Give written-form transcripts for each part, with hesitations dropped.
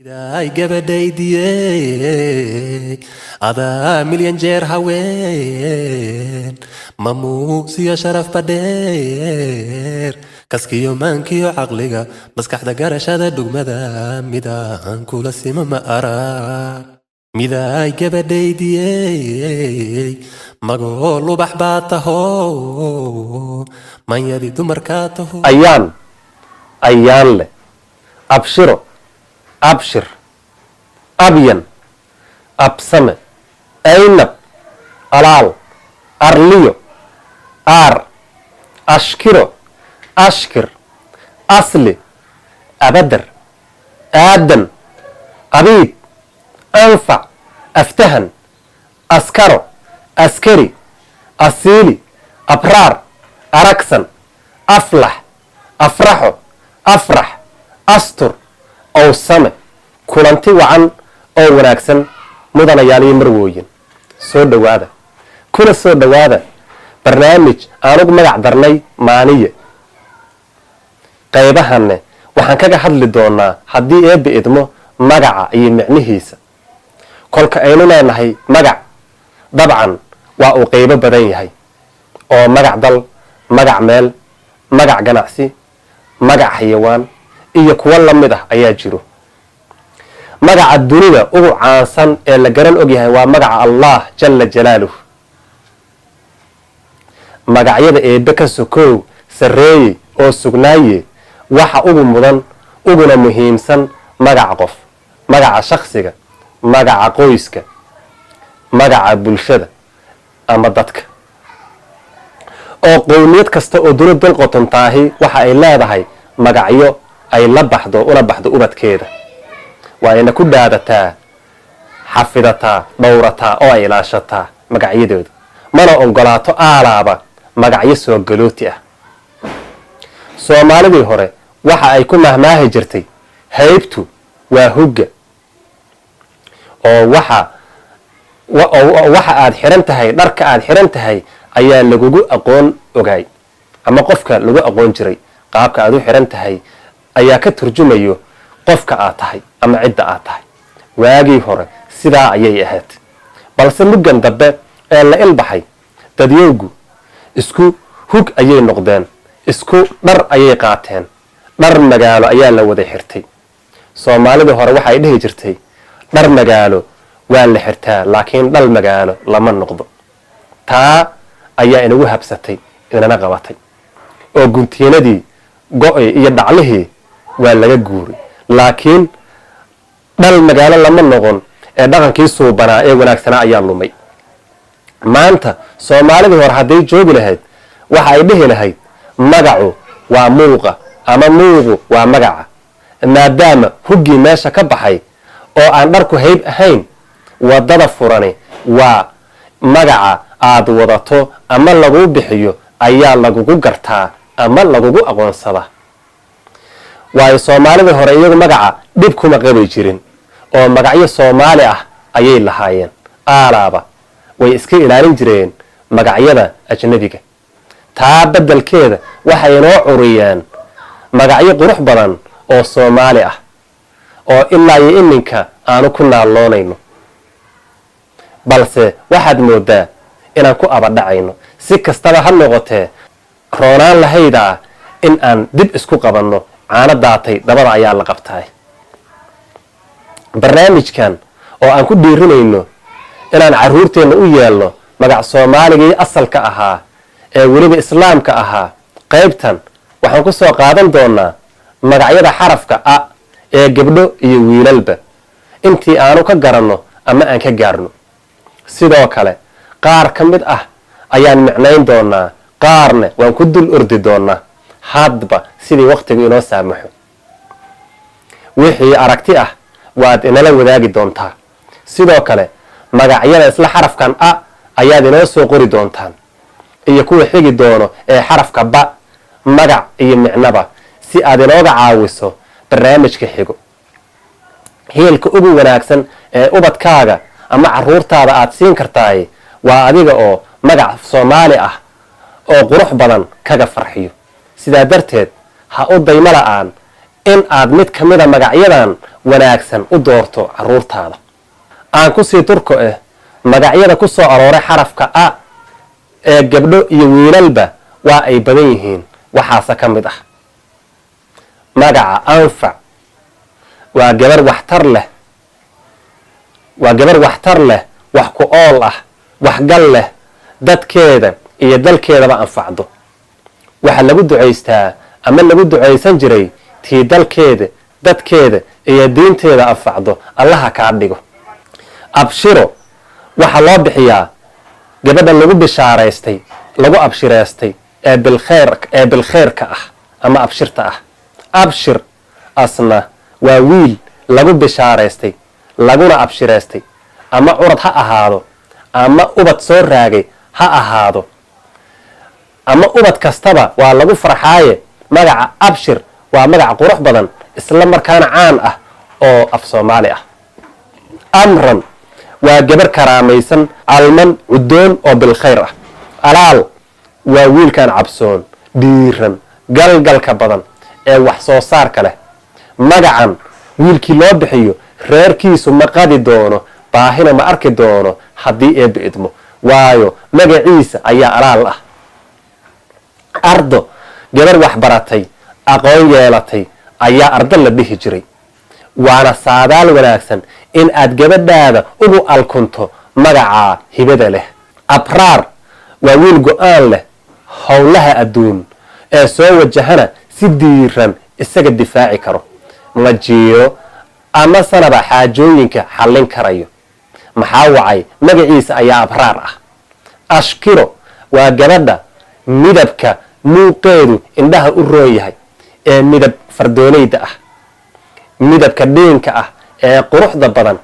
Iday gabadhaydiyey adaa milyan jeer haween mamuusiyo sharaf badheer kaskiyo maankiyo caqliga maskaxda garashada dhugmada midaan kula sima ma arag miday gabadhaydiyey magoo lubax baa taho manyadi dumarkaa taho ayaan leh abshiro abshir abyan absame aynab alaal arliyo aar ashkiro ashkir asli abadar aadan abiib anfac aftahan askaro askari asiili abraar aragsan aflax afraxo afrax astur owsame kulanti wacan oo wanaagsan mudanayaal iyo marwooyin soo dhowaada kuna soo dhowaada barnaamij aanugu magac darnay maaniye qaybahanne waxaan kaga hadli doonaa haddii eebbe idmo magaca iyo micnihiisa kolka aynu leenahay magac dabcan waa uu qaybo badan yahay oo magac dal magac meel magac ganacsi magac xayawaan iyo kuwo la mid ah ayaa jiro magaca dunida ugu caansan ee la garan ogyahay waa magaca allah jalla jalaaluh magacyada eebbe ka sokow sarreeye oo sugnaaye waxa ugu mudan uguna muhiimsan magaca qof magaca shakhsiga magaca qoyska magaca bulshada ama dadka oo qowmiyad kasta oo dunida dal qotontaahi waxa ay leedahay magacyo ay la baxdo una baxdo ubadkeeda waa ina ku dhaadataa xafidataa dhowrataa oo ay ilaashataa magacyadooda mana ogolaato aalaaba magacyo soo galooti ah soomaalidii hore waxa ay ku mahmaahi jirtay haybtu waa hugga oo waxa aad xiran tahay dharka aad xiran tahay ayaa lagugu aqoon ogaay ama qofka lagu aqoon jiray qaabka aad u xiran tahay ayaa ka turjumayo qofka aad tahay ama cidda aad tahay waagii hore sidaa ayay ahayd balse muggan dambe ee la ilbaxay dadyowgu isku hug ayay noqdeen isku dhar ayay qaateen dhar magaalo ayaa la wada xirtay soomaalidii hore waxay dhihi jirtay dhar magaalo waa la xirtaa laakiin dhal magaalo lama noqdo taa ayaa inagu habsatay inana qabatay oo guntiinadii go-i iyo dhaclihii waa laga guuray laakiin dhal magaalo lama noqon ee dhaqankii suubanaa ee wanaagsanaa ayaa lumay maanta soomaalidii hore hadday joogi lahayd waxa ay dhihi lahayd magacu waa muuqa ama muuqu waa magaca maadaama huggii meesha ka baxay oo aan dharku hayb ahayn wadada furani waa magaca aad wadato ama laguu bixiyo ayaa lagugu gartaa ama lagugu aqoonsadaa waayo soomaalidii hore iyagu magaca dhib kuma qabi jirin oo magacyo soomaali ah ayay lahaayeen aalaaba way iska ilaalin jireen magacyada ajnabiga taa beddelkeeda waxay inoo curiyeen magacyo qurux badan oo soomaali ah oo ilaa iyo iminka aanu ku naalloonayno balse waxaad moodaa inaan ku abadhacayno si kastaba ha noqotee roonaan lahaydaa in aan dib isku qabanno caano daatay dabada ayaa la qabtaay barnaamijkan oo aan ku dhiirinayno inaan carruurteenna u yeelno magac soomaaligii asalka ahaa ee weliba islaamka ahaa qaybtan waxaan ku soo qaadan doonaa magacyada xarafka a ee gabdho iyo wiilalba intii aanu ka garanno ama aan ka gaarno sidoo kale qaar ka mid ah ayaan micnayn doonaa qaarna waan ku dul ordi doonaa hadba sidii waqtigu inoo saamaxo wixii aragti ah waad inala wadaagi doontaa sidoo kale magacyada isla xarafkan a ayaad inoo soo qori doontaan iyo kuwa xigi doono ee xarafka ba magac iyo micnaba si aad inooga caawiso barnaamijka xigo hiilka ugu wanaagsan ee ubadkaaga ama carruurtaada aad siin kartaay waa adiga oo magac soomaali ah oo qurux badan kaga farxiyo sidaa darteed ha u daymo la'aan in aad mid ka mida magacyadan wanaagsan u doorto caruurtaada. aan ku sii turko magacyada ku soo arooray xarafka a ee gabdho iyo wiilalba waa ay badan yihiin. waxaase ka mid ah magaca anfac waa gabar waxtar leh, wax ku ool ah, waxgal leh, dadkeeda iyo dalkeedaba anfacdo. waxaa lagu ducaystaa ama lagu ducaysan jiray tii dalkeeda, dadkeeda iyo diinteeda anfacdo allaha kaa dhigo. abshiro waxaa loo bixiyaa gabadha lagu bishaaraystay, lagu abshireystay ee bilkheyrka ah ama abshirta ah. abshir asna waa wiil lagu bishaaraystay, laguna abshireystay, ama curad ha ahaado ama ubad soo raagay ha ahaado, ama ubad kastaba waa lagu farxaaye. magaca abshir waa magac qurux badan isla markaana caan ah oo af Soomaali ah. amran waa gabar karaamaysan, alman cudoon oo bilkhayr ah. alaal waa wiilkan cabsoon, dhiiran, galgalka badan ee wax soo saarka leh. magacan wiilkii loo bixiyo reerkiisu ma qadi doono, baahina ma arki doono haddii eebbe idmo, waayo magaciisa ayaa alaal ah. ardo gabar wax baratay, aqoon yeelatay ayaa ardo la dhihi jiray. waana saadaal wanaagsan in aad gabadhaada ugu alkunto magacaa hibada leh. abraar waa wiil go-aan leh, howlaha adduun ee soo wajahana si diiran isaga difaaci karo, ma jiiro ama sanaba xaajooyinka xallin karayo. maxaa wacay magaciisa ayaa abraar ah. ashkiro waa gabadha midabka muuqeedu indhaha u roon yahay ee midab fardooleyda ah, midabka dhiinka ah ee quruxda badan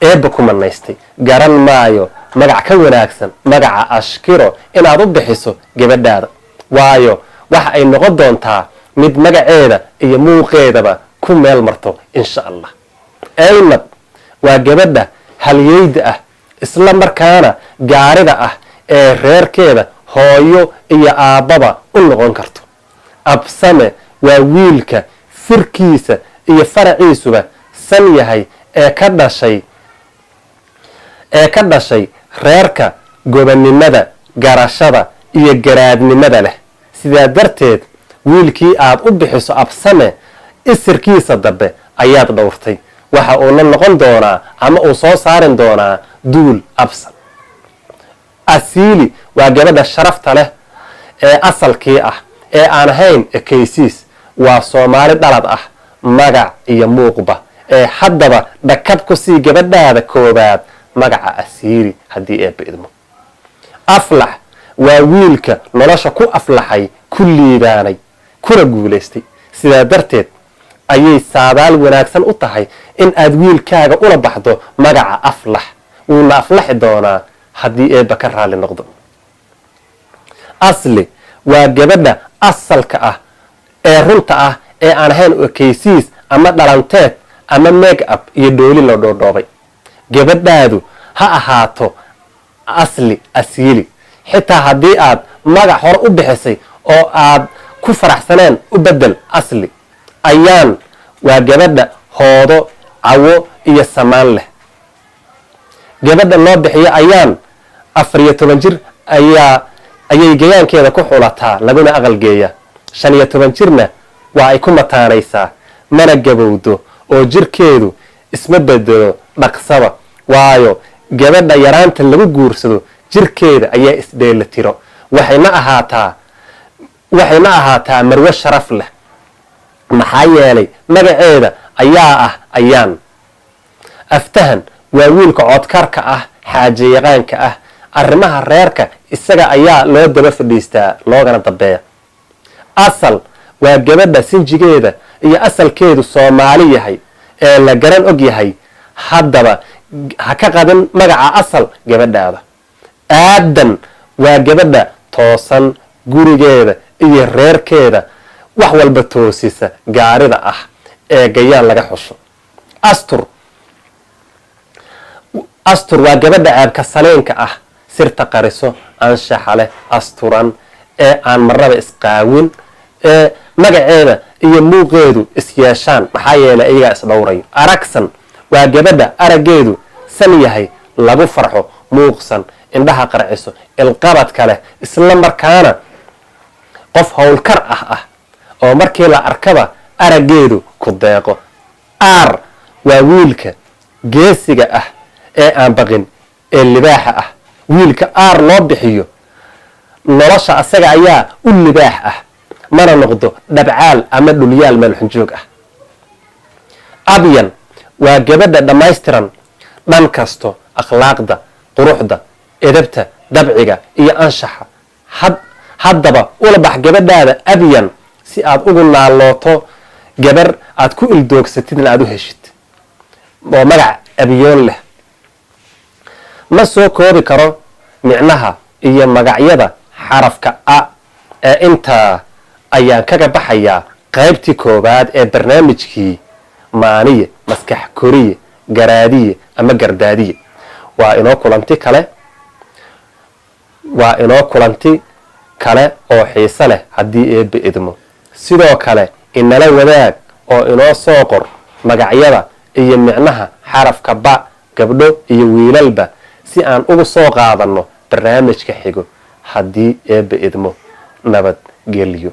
eebba ku manaystay. garan maayo magac ka wanaagsan magaca ashkiro inaad u bixiso gabadhaada, waayo waxa ay noqon doontaa mid magaceeda iyo muuqeedaba ku meel marto insha allah. aynab waa gabadha halyeyda ah, isla markaana gaarida ah ee reerkeeda hooyo iyo aabbaba u noqon karto. absame waa wiilka firkiisa iyo faraciisuba san yahay ee ka dhashay reerka gobannimada, garashada iyo garaadnimada leh. sidaa darteed wiilkii aad u bixiso absame isirkiisa dambe ayaad dhowrtay. waxa uu la noqon doonaa ama uu soo saarin doonaa duul absal. asiili waa gabadha sharafta leh ee asalkii ah ee aan ahayn ekaysiis. waa Soomaali dhalad ah, magac iyo muuqba ee haddaba dhakab ku sii gabadhaada koobaad magaca asiili haddii eebbe idmo. aflax waa wiilka nolosha ku aflaxay, ku liibaanay, kuna guulaystay. sidaa darteed ayay saadaal wanaagsan u tahay in aad wiilkaaga ula baxdo magaca aflax. wuuna aflaxi doonaa haddii eebba ka raalli noqdo. asli waa gabadha asalka ah ee runta ah ee aan ahayn ekaysiis ama dhalanteed ama make up iyo dhooli la dhoodhoobay. gabadhaadu ha ahaato asli asiili, xitaa haddii aad magac hore u bixisay oo aad ku faraxsaneen u bedel asli. ayaan waa gabadha hoodo, cawo iyo samaan leh. gabadha loo bixiyo ayaan 14 jir ayay gayaankeeda ku xulataa laguna aqalgeeya. 15 jirna waa ay ku mataanaysaa, mana gabowdo oo jirkeedu isma bedelo dhaqsaba, waayo gabadha yaraanta lagu guursado jirkeeda ayaa isdheela tiro. waxayna ahaataa marwo sharaf leh, maxaa yeelay magaceeda ayaa ah ayaan. aftahan waa wiilka codkarka ah, xaaje yaqaanka ah, arrimaha reerka isaga ayaa loo daba fadhiistaa loogana dambeeya. asal waa gabadha sinjigeeda iyo asalkeedu Soomaali yahay ee la garan og yahay. haddaba ha ka qadin magaca asal gabadhaada. aadan waa gabadha toosan, gurigeeda iyo reerkeeda wax walba toosisa, gaarida ah ee gayaan laga xusho. astur waa gabadha ceebka saleenka ah, sirta qariso, anshaxa leh, asturan ee aan marnaba isqaawin. magaceeda iyo muuqeedu isyeeshaan maxaa yeelay iyagaa isdhowrayo. aragsan waa gabadha araggeedu san yahay, lagu farxo, muuqsan, indhaha qarciso, ilqabad kale, isla markaana qof howlkar ah oo markii la arkaba araggeedu ku deeqo. aar waa wiilka geesiga ah ee aan baqin ee libaaxa ah. wiilka aar loo bixiyo nolosha asaga ayaa u libaax ah, mana noqdo dhabcaal ama dhulyaal meelxunjoog ah. abyan waa gabadha dhammaystiran dhan kasto, akhlaaqda, quruxda, edabta, dabciga iyo anshaxa. haddaba ula bax gabadhaada abyan si aad ugu naalooto gabar aad ku ildoogsatidna aad u heshid oo magac abyoon leh. ma soo koobi karo micnaha iyo magacyada xarafka a ee intaa ayaan kaga baxayaa qaybtii koowaad ee barnaamijkii maaniye, maskax koriye, garaadiye ama gardaadiye. waa inoo kulanti kale oo xiise leh haddii eebbe idmo. sidoo kale inala wadaag oo inoo soo qor magacyada iyo micnaha xarafka ba, gabdho iyo wiilalba, si aan ugu soo qaadanno barnaamijka xigo haddii eebbe idmo. nabadgelyo.